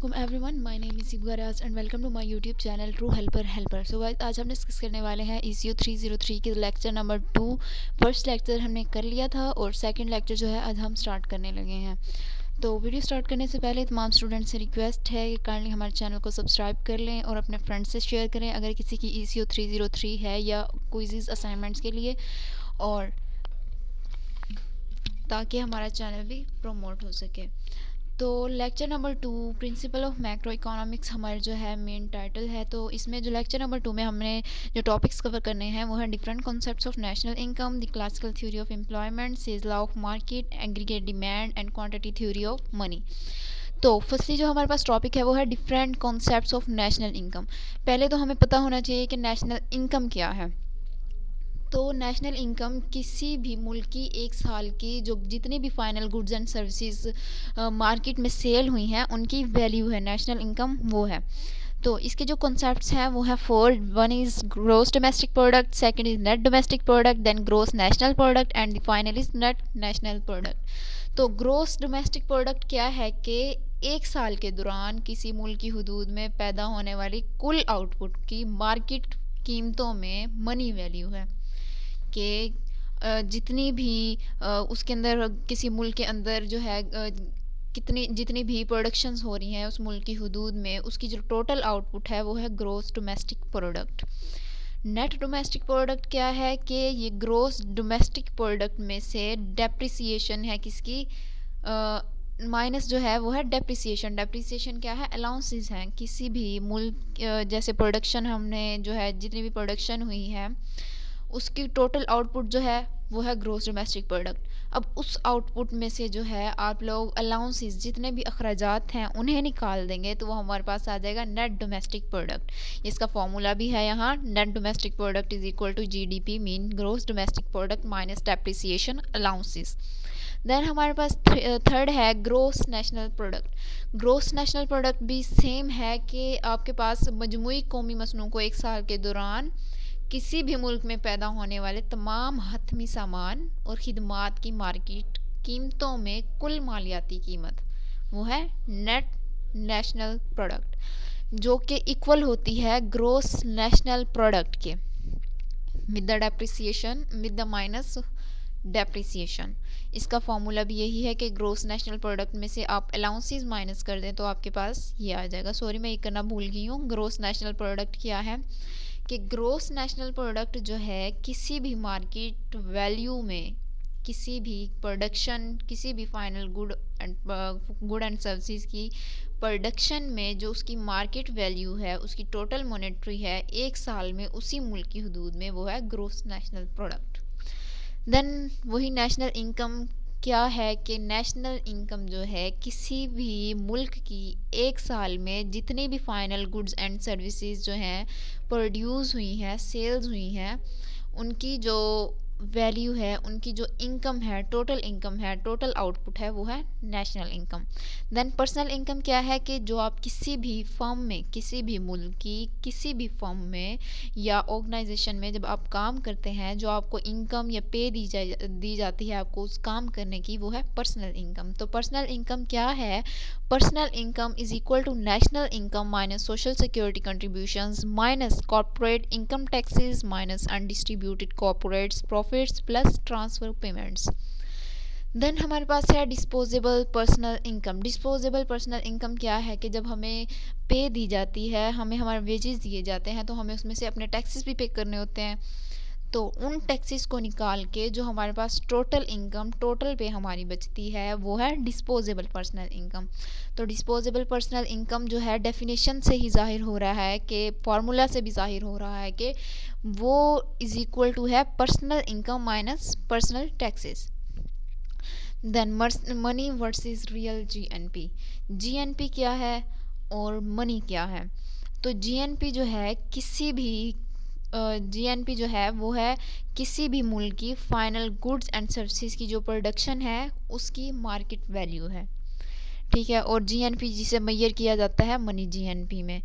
Assalamualaikum everyone, my name is Sibga Raz and welcome to my YouTube channel True Helper Helper। So guys आज हम discuss करने वाले हैं ECU 303 के lecture number 2। First lecture हमने कर लिया था और सेकंड लेक्चर जो है आज हम स्टार्ट करने लगे हैं। तो वीडियो स्टार्ट करने से पहले तमाम स्टूडेंट से रिक्वेस्ट है कि काइंडली हमारे चैनल को सब्सक्राइब कर लें और अपने फ्रेंड्स से शेयर करें अगर किसी की ECU 303 है या क्विज़ असाइनमेंट्स के लिए, और ताकि हमारा चैनल भी प्रमोट हो सके। तो lecture number 2 principle of macro economics हमारे जो है मेन टाइटल है। तो इसमें जो लेक्चर नंबर 2 में हमने जो टॉपिक्स कवर करने हैं वो है different concepts of national income, the classical theory of employment, says law of market, aggregate demand and quantity theory of money. तो फर्स्टली जो हमारे पास टॉपिक है वो है different concepts of national income. पहले तो हमें पता होना चाहिए कि नेशनल इनकम क्या है। तो नेशनल इनकम किसी भी मुल्क की एक साल की जो जितनी भी final goods and services market में सेल हुई हैं उनकी वैल्यू है, नेशनल इनकम वो है। तो इसके जो कॉन्सेप्ट्स हैं वो है 4। One is gross domestic product, second is net domestic product, then gross national product and the final is net national product. तो ग्रोस डोमेस्टिक प्रोडक्ट क्या है कि एक साल के दौरान किसी मुल्क की हदूद में पैदा होने वाली कुल आउटपुट की मार्केट कीमतों में मनी वैल्यू है कि जितनी भी उसके अंदर किसी मुल्क के अंदर जो है जितनी भी प्रोडक्शंस हो रही हैं उस मुल्क की हदूद में उसकी जो टोटल आउटपुट है वो है gross domestic product. Net domestic product क्या है कि ये ग्रोस डोमेस्टिक प्रोडक्ट में से डेप्रिसिएशन है किसकी, माइनस जो है वो है डेप्रिसिएशन। डेप्रिसिएशन क्या है, अलाउंसेस हैं किसी भी मुल्क जैसे प्रोडक्शन हमने जो है जितनी भी प्रोडक्शन हुई है उसकी टोटल आउटपुट जो है वो है ग्रोस डोमेस्टिक प्रोडक्ट। अब उस आउटपुट में से जो है आप लोग अलाउंसेस जितने भी अखराजात हैं उन्हें निकाल देंगे तो वो हमारे पास आ जाएगा नेट डोमेस्टिक प्रोडक्ट। इसका फॉर्मूला भी है यहाँ, net domestic product is equal to GDP mean gross domestic product minus depreciation allowances. Then हमारे पास थर्ड है gross national product. Gross national product भी सेम है कि आपके पास मजमूई कौमी मसनू को एक साल के दौरान किसी भी मुल्क में पैदा होने वाले तमाम हतमी सामान और खिदमात की मार्केट कीमतों में कुल मालियाती कीमत वो है नेट नेशनल प्रोडक्ट जो कि इक्वल होती है ग्रोस नेशनल प्रोडक्ट के with the depreciation with the minus depreciation. इसका फॉर्मूला भी यही है कि ग्रोस नेशनल प्रोडक्ट में से आप अलाउंसेस माइनस कर दें तो आपके पास ये आ जाएगा। सॉरी मैं ये करना भूल गई हूँ। ग्रोस नेशनल प्रोडक्ट क्या है कि ग्रोस नेशनल प्रोडक्ट जो है किसी भी मार्केट वैल्यू में किसी भी प्रोडक्शन किसी भी फाइनल गुड एंड सर्विसेज की प्रोडक्शन में जो उसकी मार्केट वैल्यू है उसकी टोटल मॉनेटरी है एक साल में उसी मुल्क की हदूद में वो है ग्रोस नेशनल प्रोडक्ट। देन वही नेशनल इनकम क्या है कि नेशनल इनकम जो है किसी भी मुल्क की एक साल में जितनी भी फाइनल गुड्स एंड सर्विसेज जो हैं प्रोड्यूस हुई हैं सेल्स हुई हैं उनकी जो वैल्यू है उनकी जो इनकम है टोटल आउटपुट है वो है national income. Then personal income क्या है कि जो आप किसी भी फर्म में किसी भी मुल्क की किसी भी फर्म में या ऑर्गेनाइजेशन में जब आप काम करते हैं जो आपको इनकम या पे दी जाती है आपको उस काम करने की वो है पर्सनल इनकम। तो पर्सनल इनकम क्या है, personal income is equal to national income minus social security contributions minus corporate income taxes minus undistributed corporates profits plus transfer payments. Then हमारे पास है disposable personal income. Disposable personal income क्या है कि जब हमें पे दी जाती है हमें हमारे वेजेस दिए जाते हैं तो हमें उसमें से अपने टैक्सेस भी पे करने होते हैं तो उन टैक्सेस को निकाल के जो हमारे पास टोटल इनकम टोटल पे हमारी बचती है वो है डिस्पोजेबल पर्सनल इनकम। तो डिस्पोजेबल पर्सनल इनकम जो है डेफिनेशन से ही जाहिर हो रहा है कि फार्मूला से भी जाहिर हो रहा है कि वो इज इक्वल टू है personal income minus personal taxes. Then money versus real GNP। GNP क्या है और मनी क्या है। तो GNP जो है किसी भी GNP जो है वो है किसी भी मुल्क की फाइनल गुड्स एंड सर्विसेज की जो प्रोडक्शन है उसकी मार्केट वैल्यू है, ठीक है। और GNP जिसे मेजर किया जाता है मनी GNP में।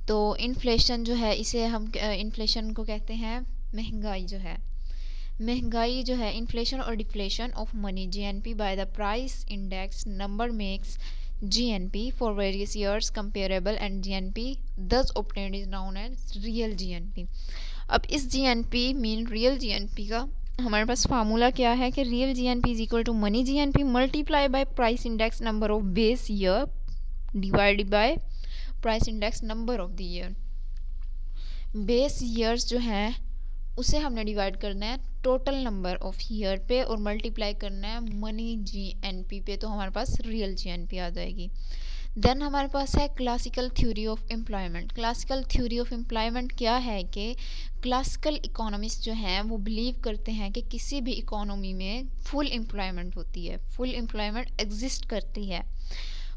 तो इन्फ्लेशन जो है इसे हम इन्फ्लेशन को कहते हैं महंगाई जो है महंगाई जो है इन्फ्लेशन और deflation of money GNP by the price index number makes GNP for various years comparable and GNP thus obtained is known as real GNP. अब इस GNP मीन रियल GNP का हमारे पास फार्मूला क्या है कि real GNP is equal to money GNP multiply by price index number of base year divided by price index number of the year. Base years जो हैं उसे हमने डिवाइड करना है टोटल नंबर ऑफ ईयर पे और मल्टीप्लाई करना है मनी GNP पे, तो हमारे पास रियल GNP आ जाएगी. देन हमारे पास है classical theory of employment. Classical theory of employment क्या है कि क्लासिकल इकोनॉमिस्ट जो हैं वो बिलीव करते हैं कि किसी भी इकोनॉमी में फुल एम्प्लॉयमेंट होती है, फुल एम्प्लॉयमेंट एग्जिस्ट करती है.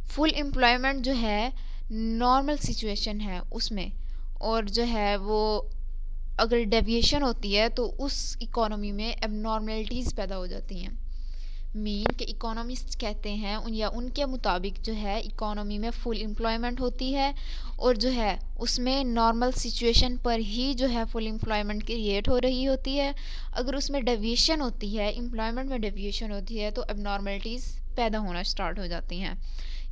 फुल एम्प्लॉयमेंट जो है नॉर्मल सिचुएशन है उसमें, और जो है वो अगर डेविएशन होती है तो उस इकोनॉमी में एबनॉर्मलिटीज़ पैदा हो जाती हैं. मीन के इकोनॉमिस्ट कहते हैं या उनके मुताबिक जो है इकोनॉमी में फुल एम्प्लॉयमेंट होती है और जो है उसमें नॉर्मल सिचुएशन पर ही जो है फुल एम्प्लॉयमेंट क्रिएट हो रही होती है. अगर उसमें डेविएशन होती है, एम्प्लॉयमेंट में डेविएशन होती है, तो एबनॉर्मलिटीज़ पैदा होना स्टार्ट हो जाती हैं.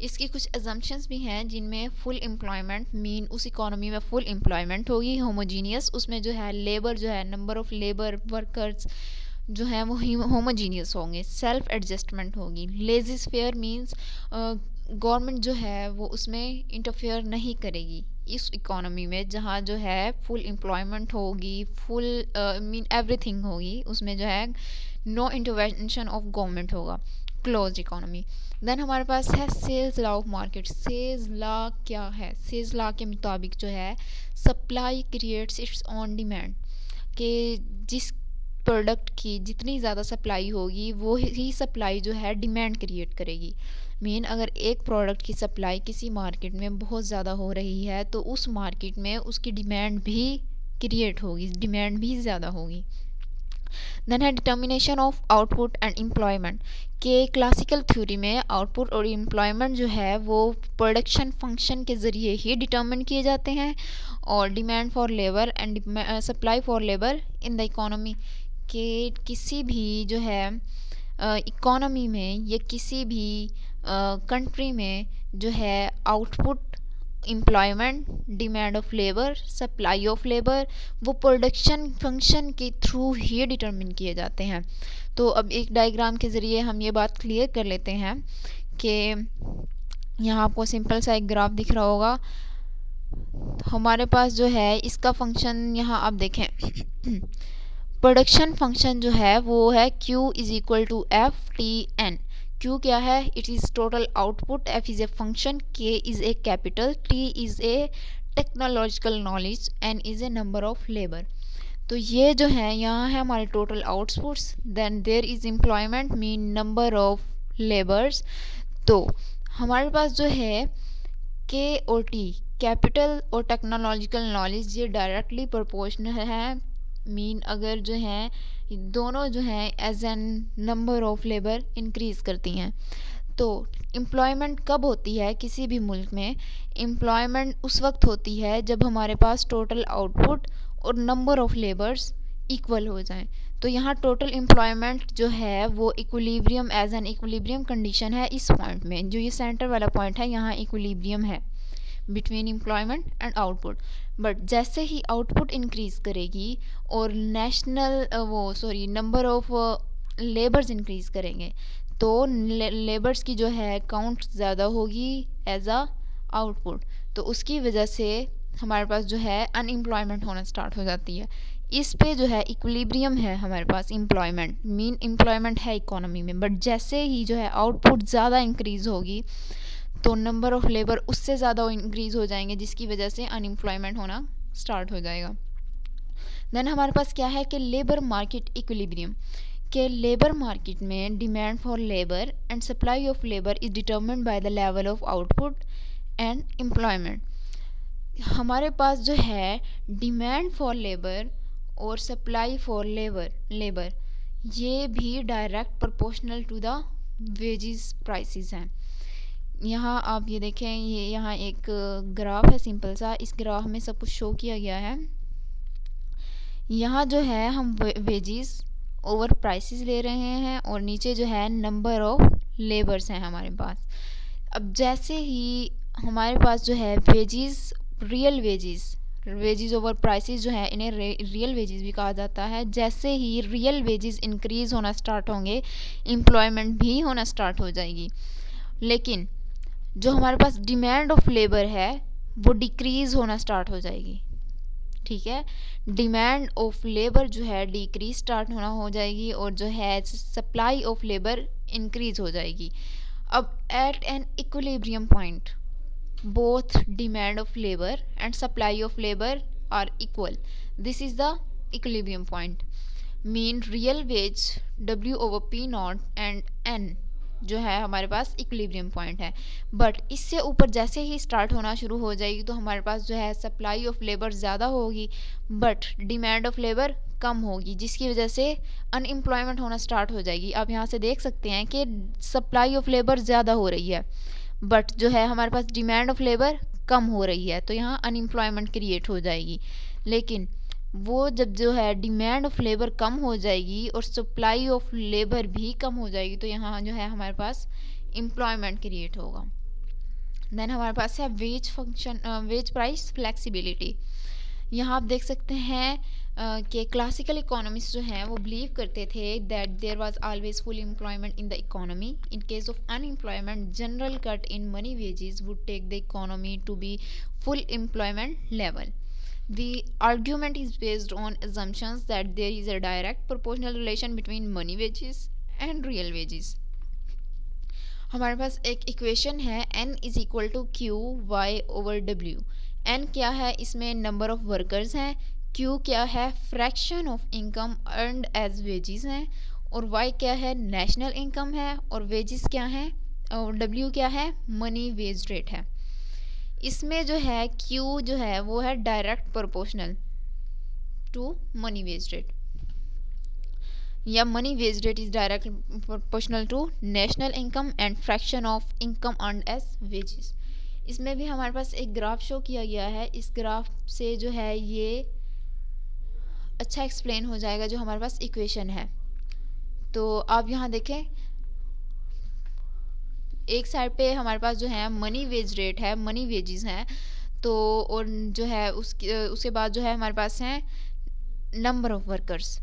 इसकी कुछ एजम्पशंस भी हैं जिनमें फुल एम्प्लॉयमेंट मीन उस इकोनॉमी में फुल एम्प्लॉयमेंट होगी, होमोजीनियस, उसमें जो है लेबर जो है नंबर ऑफ लेबर वर्कर्स जो हैं वो होमोजीनियस होंगे, सेल्फ एडजस्टमेंट होगी. लेजी फेयर मीन्स गवर्नमेंट जो है वो उसमें इंटरफेयर नहीं करेगी इस इकोनॉमी में जहाँ जो है फुल एम्प्लॉयमेंट होगी, फुल मीन एवरीथिंग होगी, उसमें जो है नो इंटरवेंशन ऑफ गवर्नमेंट होगा, क्लोज्ड इकोनॉमी. देन हमारे पास है सेल्स लॉ ऑफ मार्केट. सेल्स लॉ क्या है? सेल्स लॉ के मुताबिक जो है supply creates its own demand, कि जिस प्रोडक्ट की जितनी ज़्यादा सप्लाई होगी वो ही सप्लाई जो है डिमांड क्रिएट करेगी. मीन अगर एक प्रोडक्ट की सप्लाई किसी मार्केट में बहुत ज़्यादा हो रही है तो उस मार्केट में उसकी डिमांड भी क्रिएट होगी, डिमांड भी ज़्यादा होगी. देन है determination of output and employment, के क्लासिकल थ्योरी में आउटपुट और एम्प्लॉयमेंट जो है वो प्रोडक्शन फंक्शन के ज़रिए ही डिटर्मिन किए जाते हैं, और demand for labour and supply for labour in the economy, के किसी भी जो है इकोनॉमी में या किसी भी कंट्री में जो है output, employment, demand of labour, supply of labour, वो प्रोडक्शन फंक्शन के थ्रू ही डिटरमिन किए जाते हैं. तो अब एक डायग्राम के ज़रिए हम ये बात क्लियर कर लेते हैं कि यहाँ आपको सिंपल सा एक ग्राफ दिख रहा होगा. हमारे पास जो है इसका फंक्शन यहाँ आप देखें प्रोडक्शन फंक्शन जो है वो है Q is equal to F T N. Q क्या है? It is total output, F is a function, K is a capital, T is a technological knowledge, N is a number of labour. तो ये जो है यहाँ है हमारे total outputs. Then there is employment mean number of labours. तो हमारे पास जो है K और T कैपिटल और टेक्नोलॉजिकल नॉलेज ये डायरेक्टली प्रोपोर्शनल है. मीन अगर जो है दोनों जो हैं as an number of labour increase करती हैं. तो एम्प्लॉयमेंट कब होती है किसी भी मुल्क में? एम्प्लॉयमेंट उस वक्त होती है जब हमारे पास टोटल आउटपुट और नंबर ऑफ लेबर्स इक्वल हो जाएं. तो यहाँ टोटल एम्प्लॉयमेंट जो है वो equilibrium as an equilibrium condition है. इस पॉइंट में जो ये सेंटर वाला पॉइंट है यहाँ इक्विलिब्रियम है between employment and output. But जैसे ही आउटपुट इंक्रीज़ करेगी और नंबर ऑफ लेबर्स इंक्रीज़ करेंगे तो लेबर्स की जो है काउंट ज़्यादा होगी एज अ आउटपुट. तो उसकी वजह से हमारे पास जो है अनएम्प्लॉयमेंट होना स्टार्ट हो जाती है. इस पे जो है इक्विलिब्रियम है हमारे पास. एम्प्लॉयमेंट मीन एम्प्लॉयमेंट है इकोनॉमी में, बट जैसे ही जो है आउटपुट ज़्यादा इंक्रीज़ होगी तो नंबर ऑफ़ लेबर उससे ज़्यादा इंक्रीज़ हो जाएंगे, जिसकी वजह से अनएम्प्लॉयमेंट होना स्टार्ट हो जाएगा. देन हमारे पास क्या है कि लेबर मार्केट इक्विलिब्रियम, के लेबर मार्केट में demand for labour and supply of labour is determined by the level of output and employment. हमारे पास जो है डिमांड फॉर लेबर और सप्लाई फॉर लेबर ये भी direct proportional to the wages prices हैं. यहाँ आप ये देखें, ये यहाँ एक ग्राफ है सिंपल सा. इस ग्राफ में सब कुछ शो किया गया है. यहाँ जो है हम वेजेस ओवर प्राइसेस ले रहे हैं और नीचे जो है नंबर ऑफ लेबर्स हैं हमारे पास. अब जैसे ही हमारे पास जो है wages, real wages, wages over prices जो है इन्हें रियल वेजिस भी कहा जाता है, जैसे ही रियल वेजिस इंक्रीज़ होना स्टार्ट होंगे एम्प्लॉयमेंट भी होना स्टार्ट हो जाएगी। लेकिन जो हमारे पास डिमांड ऑफ लेबर है वो डिक्रीज़ होना स्टार्ट हो जाएगी। ठीक है, डिमांड ऑफ लेबर जो है डिक्रीज स्टार्ट होना हो जाएगी और जो है सप्लाई ऑफ लेबर इंक्रीज हो जाएगी। अब at an equilibrium point both demand of labor and supply of labor are equal. This is the equilibrium point. Mean real wage W over P naught and N जो है हमारे पास equilibrium point है। But इससे ऊपर जैसे ही start होना शुरू हो जाएगी तो हमारे पास जो है सप्लाई ऑफ लेबर ज़्यादा होगी बट डिमांड ऑफ लेबर कम होगी, जिसकी वजह से अनएम्प्लॉयमेंट होना स्टार्ट हो जाएगी। आप यहाँ से देख सकते हैं कि सप्लाई ऑफ लेबर ज़्यादा हो रही है बट जो है हमारे पास डिमांड ऑफ लेबर कम हो रही है, तो यहाँ अनएम्प्लॉयमेंट क्रिएट हो जाएगी। लेकिन वो जब जो है डिमांड ऑफ लेबर कम हो जाएगी और सप्लाई ऑफ लेबर भी कम हो जाएगी तो यहाँ जो है हमारे पास एम्प्लॉयमेंट क्रिएट होगा। देन हमारे पास है wage function, wage price flexibility. यहाँ आप देख सकते हैं कि क्लासिकल इकोनॉमिस्ट जो हैं वो बिलीव करते थे that there was always full employment in the economy. In case of unemployment general cut in money wages would take the economy to be full employment level. The argument is based on assumptions that there is a direct proportional relation between money wages and real wages. हमारे पास एक equation है n is equal to Q Y over W. n क्या है, इसमें number of workers हैं, q क्या है, fraction of income earned as wages हैं, और y क्या है, नेशनल इनकम है, और वेजेस क्या है, और w क्या है, मनी वेज रेट है। इसमें जो है q जो है वो है direct proportional to money wage rate, या money wage rate is direct proportional to national income and fraction of income earned as wages. इसमें भी हमारे पास एक ग्राफ शो किया गया है। इस ग्राफ से जो है ये अच्छा एक्सप्लेन हो जाएगा जो हमारे पास इक्वेशन है। तो आप यहाँ देखें, एक साइड पे हमारे पास जो है मनी वेज रेट है, मनी वेजेस हैं, तो और जो है उसके बाद जो है हमारे पास हैं नंबर ऑफ वर्कर्स।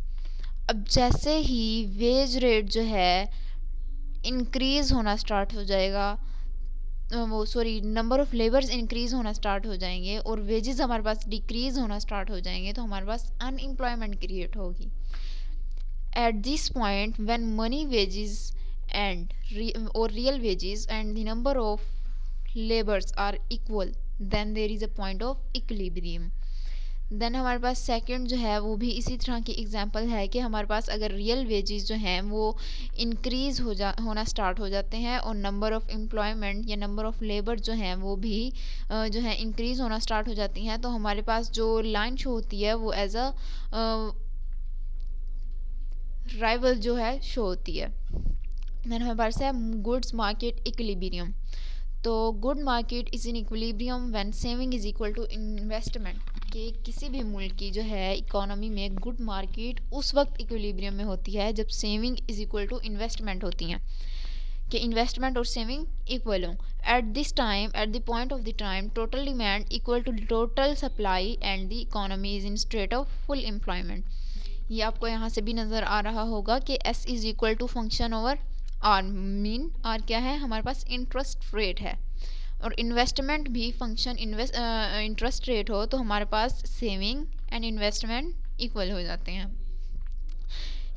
अब जैसे ही वेज रेट जो है इंक्रीज़ होना स्टार्ट हो जाएगा, वो sorry number of labours increase होना स्टार्ट हो जाएंगे और वेजेस हमारे पास डिक्रीज़ होना स्टार्ट हो जाएंगे, तो हमारे पास अनएम्प्लॉयमेंट क्रिएट होगी। At this point when money wages and or real wages and the number of labors are equal, then there is a point of equilibrium. Then हमारे पास सेकंड जो है वो भी इसी तरह की एग्जांपल है कि हमारे पास अगर रियल वेजेस जो हैं वो इंक्रीज़ होना स्टार्ट हो जाते हैं और नंबर ऑफ़ एम्प्लॉयमेंट या नंबर ऑफ़ लेबर जो हैं वो भी जो है इंक्रीज़ होना स्टार्ट हो जाती हैं, तो हमारे पास जो लाइन शो होती है वो एज अ राइवल जो है शो होती है। देन हमारे पास है गुड्स मार्केट इक्विलिब्रियम। तो good market is in equilibrium when saving is equal to investment, कि किसी भी मुल्क की जो है इकोनॉमी में गुड मार्केट उस वक्त इक्विलिब्रियम में होती है जब saving is equal to investment होती हैं, कि इन्वेस्टमेंट और सेविंग इक्वल हो। At this time, at the point of the time total demand equal to total supply and the economy is in state of full employment. ये आपको यहाँ से भी नज़र आ रहा होगा कि S is equal to function over R. Mean R क्या है, हमारे पास इंटरेस्ट रेट है, और इन्वेस्टमेंट भी फंक्शन इंटरेस्ट रेट हो तो हमारे पास सेविंग एंड इन्वेस्टमेंट इक्वल हो जाते हैं।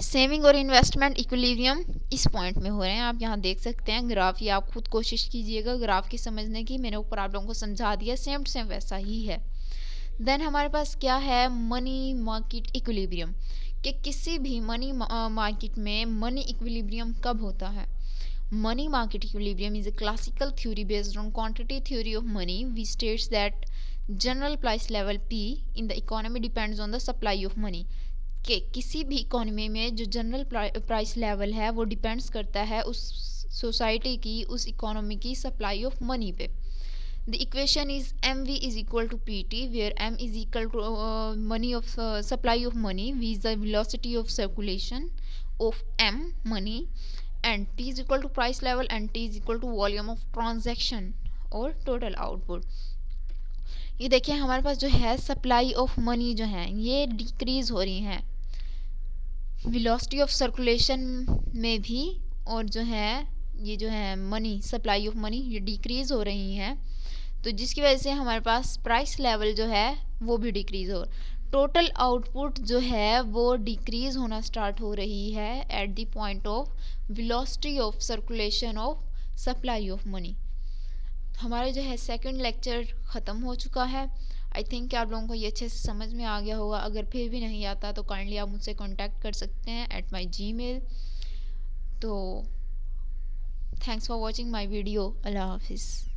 सेविंग और इन्वेस्टमेंट इक्विलिब्रियम इस पॉइंट में हो रहे हैं, आप यहाँ देख सकते हैं ग्राफ। ये आप खुद कोशिश कीजिएगा ग्राफ की समझने की, मैंने ऊपर आप लोगों को समझा दिया, सेम टू सेम वैसा ही है। देन हमारे पास क्या है, मनी मार्केट इक्विलिब्रियम, कि किसी भी मनी मार्केट में मनी इक्विलिब्रियम कब होता है। Money market equilibrium is a classical theory based on quantity theory of money which states that general price level P in the economy depends on the supply of money, कि किसी भी economy में जो general price level है वो depends करता है उस सोसाइटी की, उस इकोनॉमी की सप्लाई ऑफ मनी पे। The equation is mv is equal to pt, where m is equal to money of supply of money, v is the velocity of circulation of m money, and T is equal to price level and T is equal to volume of transaction और total output. ये देखिए हमारे पास जो है supply of money जो है ये डिक्रीज हो रही है, वेलोसिटी ऑफ सर्कुलेशन में भी, और जो है ये जो है मनी, सप्लाई ऑफ मनी ये डिक्रीज हो रही हैं, तो जिसकी वजह से हमारे पास प्राइस लेवल जो है वो भी डिक्रीज हो, टोटल आउटपुट जो है वो डिक्रीज होना स्टार्ट हो रही है eight the point of velocity of circulation of supply of money. हमारा जो है सेकंड लेक्चर ख़त्म हो चुका है। आई थिंक कि आप लोगों को ये अच्छे से समझ में आ गया होगा। अगर फिर भी नहीं आता तो काइंडली आप मुझसे कांटेक्ट कर सकते हैं एट माई जीमेल। तो thanks for watching my video. अल्लाह हाफिज़।